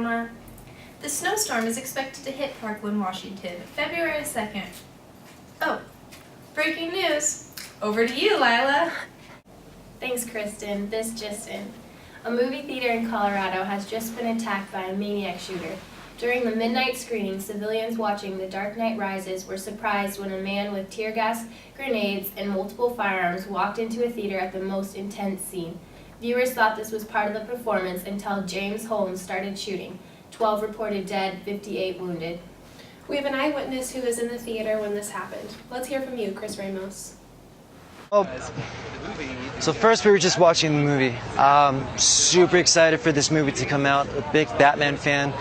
Alma. The snowstorm is expected to hit Parkland, Washington, February 2nd. Oh, breaking news. Over to you, Lila. Thanks, Kristen. This just in. A movie theater in Colorado has just been attacked by a maniac shooter. During the midnight screening, civilians watching The Dark Knight Rises were surprised when a man with tear gas, grenades, and multiple firearms walked into a theater at the most intense scene. Viewers thought this was part of the performance until James Holmes started shooting. 12 reported dead, 58 wounded. We have an eyewitness who was in the theater when this happened. Let's hear from you, Chris Ramos. So first we were just watching the movie. Super excited for this movie to come out. A big Batman fan.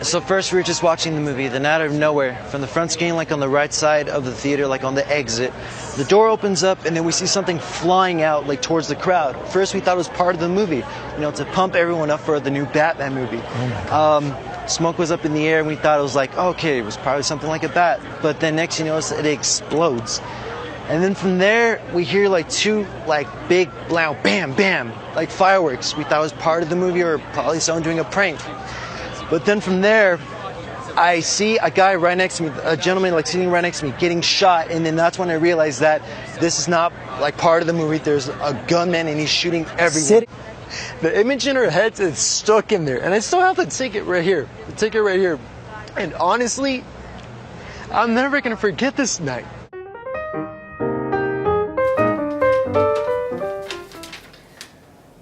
So first we were just watching the movie. Then out of nowhere, from the front screen, like on the right side of the theater, like on the exit, the door opens up and then we see something flying out like towards the crowd. First we thought it was part of the movie, to pump everyone up for the new Batman movie. Smoke was up in the air and we thought it was like, okay, it was probably something like a bat. But then next you notice it explodes. And then from there, we hear like two big, loud, bam, bam, like fireworks. We thought it was part of the movie or probably someone doing a prank. But then from there, I see a guy right next to me, a gentleman sitting right next to me getting shot. And then that's when I realized that this is not part of the movie. There's a gunman and he's shooting everyone. The image in her head is stuck in there. And I still have to take it right here. And honestly, I'm never going to forget this night.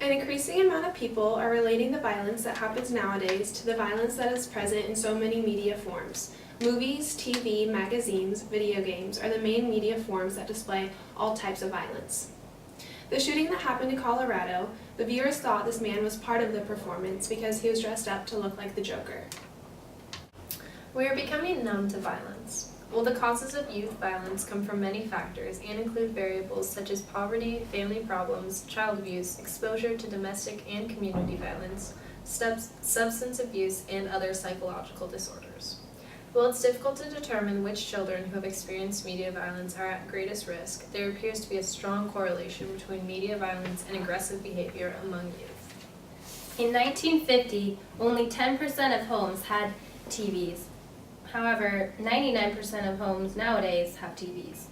An increasing amount of people are relating the violence that happens nowadays to the violence that is present in so many media forms. Movies, TV, magazines, video games are the main media forms that display all types of violence. The shooting that happened in Colorado, the viewers thought this man was part of the performance because he was dressed up to look like the Joker. We are becoming numb to violence. Well, the causes of youth violence come from many factors and include variables such as poverty, family problems, child abuse, exposure to domestic and community violence, substance abuse, and other psychological disorders. While it's difficult to determine which children who have experienced media violence are at greatest risk, there appears to be a strong correlation between media violence and aggressive behavior among youth. In 1950, only 10% of homes had TVs. However, 99% of homes nowadays have TVs.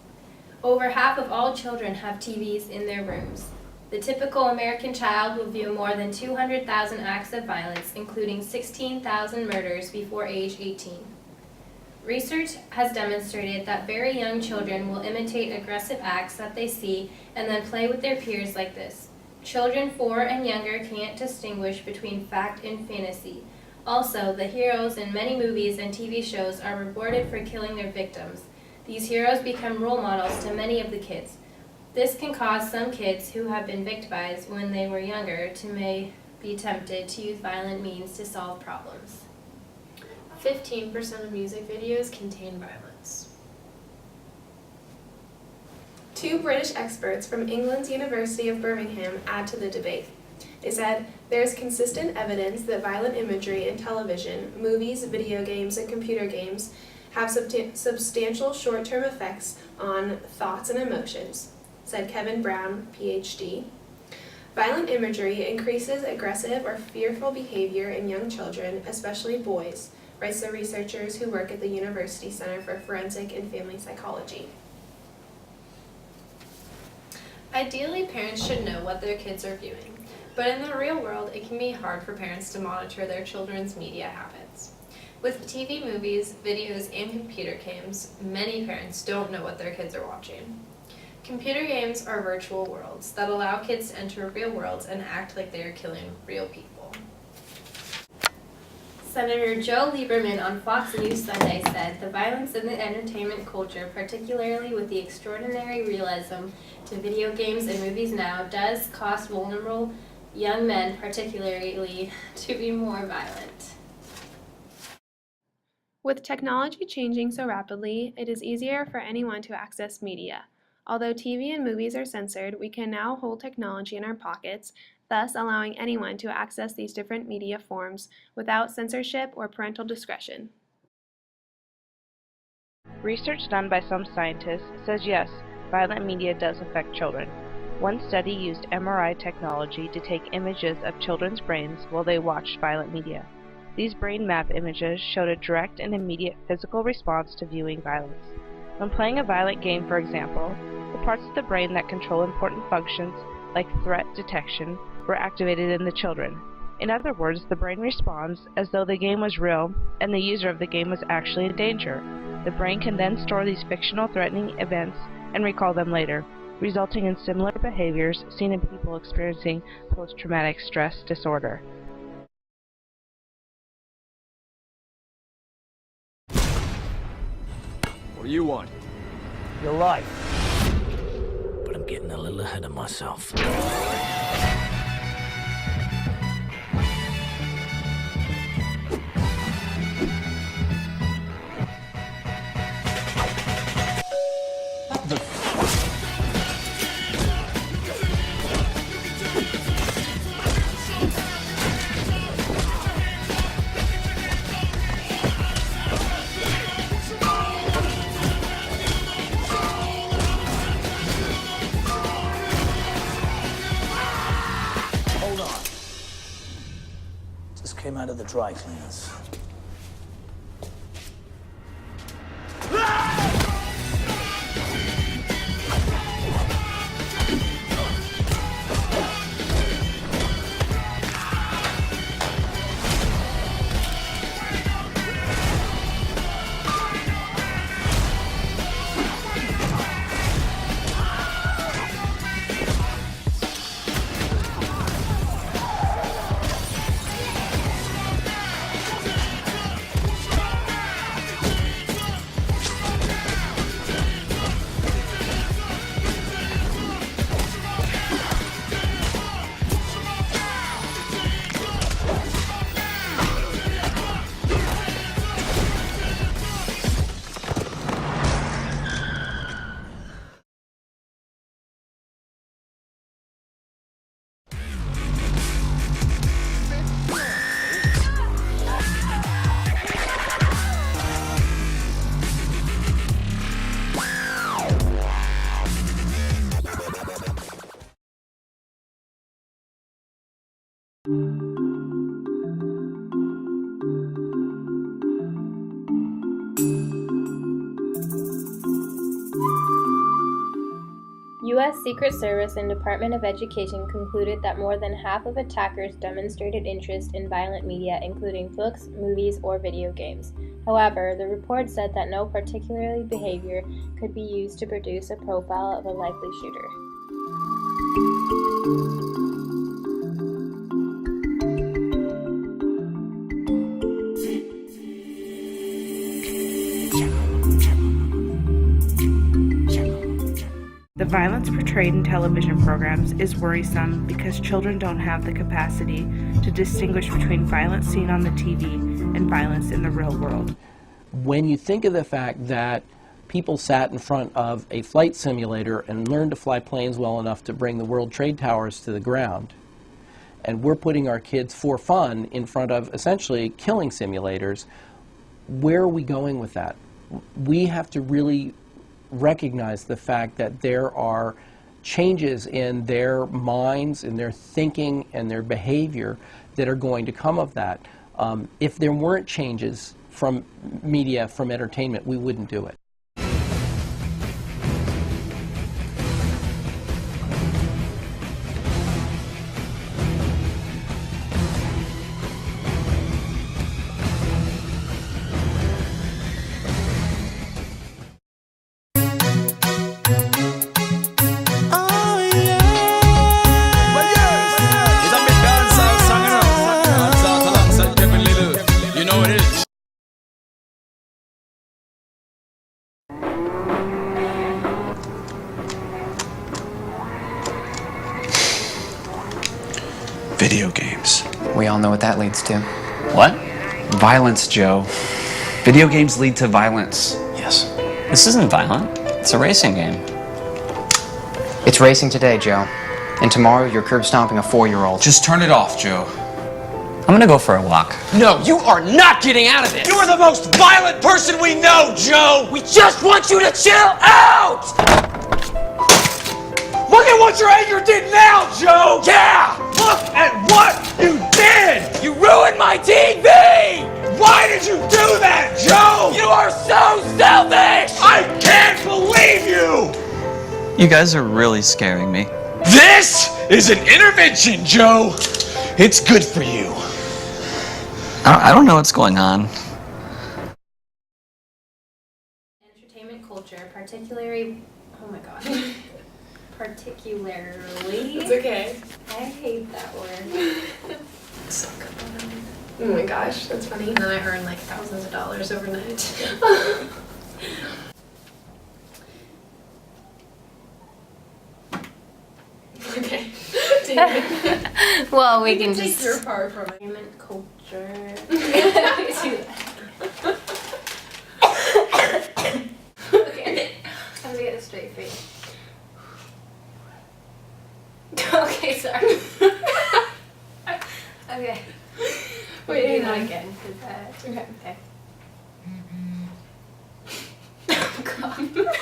Over half of all children have TVs in their rooms. The typical American child will view more than 200,000 acts of violence, including 16,000 murders before age 18. Research has demonstrated that very young children will imitate aggressive acts that they see and then play with their peers like this. Children 4 and younger can't distinguish between fact and fantasy. Also, the heroes in many movies and TV shows are rewarded for killing their victims. These heroes become role models to many of the kids. This can cause some kids who have been victimized when they were younger to may be tempted to use violent means to solve problems. 15% of music videos contain violence. 2 British experts from England's University of Birmingham add to the debate. They said, there is consistent evidence that violent imagery in television, movies, video games, and computer games have substantial short-term effects on thoughts and emotions, said Kevin Brown, PhD. Violent imagery increases aggressive or fearful behavior in young children, especially boys, writes the researchers who work at the University Center for Forensic and Family Psychology. Ideally, parents should know what their kids are viewing, but in the real world, it can be hard for parents to monitor their children's media habits. With TV, movies, videos, and computer games, many parents don't know what their kids are watching. Computer games are virtual worlds that allow kids to enter real worlds and act like they are killing real people. Senator Joe Lieberman on Fox News Sunday said, the violence in the entertainment culture, particularly with the extraordinary realism to video games and movies now, does cause vulnerable young men particularly to be more violent. With technology changing so rapidly, it is easier for anyone to access media. Although TV and movies are censored, we can now hold technology in our pockets, thus allowing anyone to access these different media forms without censorship or parental discretion. Research done by some scientists says yes, violent media does affect children. One study used MRI technology to take images of children's brains while they watched violent media. These brain map images showed a direct and immediate physical response to viewing violence. When playing a violent game, for example, the parts of the brain that control important functions, like threat detection, were activated in the children. In other words, the brain responds as though the game was real and the user of the game was actually in danger. The brain can then store these fictional threatening events and recall them later, resulting in similar behaviors seen in people experiencing post-traumatic stress disorder. What do you want? Your life. But I'm getting a little ahead of myself. Hold on. Just came out of the dry cleaners. U.S. Secret Service and Department of Education concluded that more than half of attackers demonstrated interest in violent media, including books, movies, or video games. However, the report said that no particular behavior could be used to produce a profile of a likely shooter. The violence portrayed in television programs is worrisome because children don't have the capacity to distinguish between violence seen on the TV and violence in the real world. When you think of the fact that people sat in front of a flight simulator and learned to fly planes well enough to bring the World Trade Towers to the ground, and we're putting our kids for fun in front of essentially killing simulators, where are we going with that? We have to really recognize the fact that there are changes in their minds, in their thinking, and their behavior that are going to come of that. If there weren't changes from media, from entertainment, we wouldn't do it. Video games. We all know what that leads to. What? Violence, Joe. Video games lead to violence. Yes. This isn't violent. It's a racing game. It's racing today, Joe. And tomorrow you're curb stomping a 4-year-old. Just turn it off, Joe. I'm gonna go for a walk. No, you are not getting out of this! You are the most violent person we know, Joe! We just want you to chill out! Look at what your anger did now, Joe! Yeah! Look at what you did! You ruined my TV! Why did you do that, Joe? You are so selfish! I can't believe you! You guys are really scaring me. This is an intervention, Joe! It's good for you. I don't know what's going on. Entertainment culture, particularly, oh my god, particularly, It's okay. I hate that word. Oh my gosh, that's funny. And then I earned like thousands of dollars overnight. Okay. Well, we can Take just your part from it. entertainment culture. Okay, I'm gonna get a straight face. Okay, sorry. Okay. Wait, Do hang that on. again. 'Cause, Okay. okay. Oh god.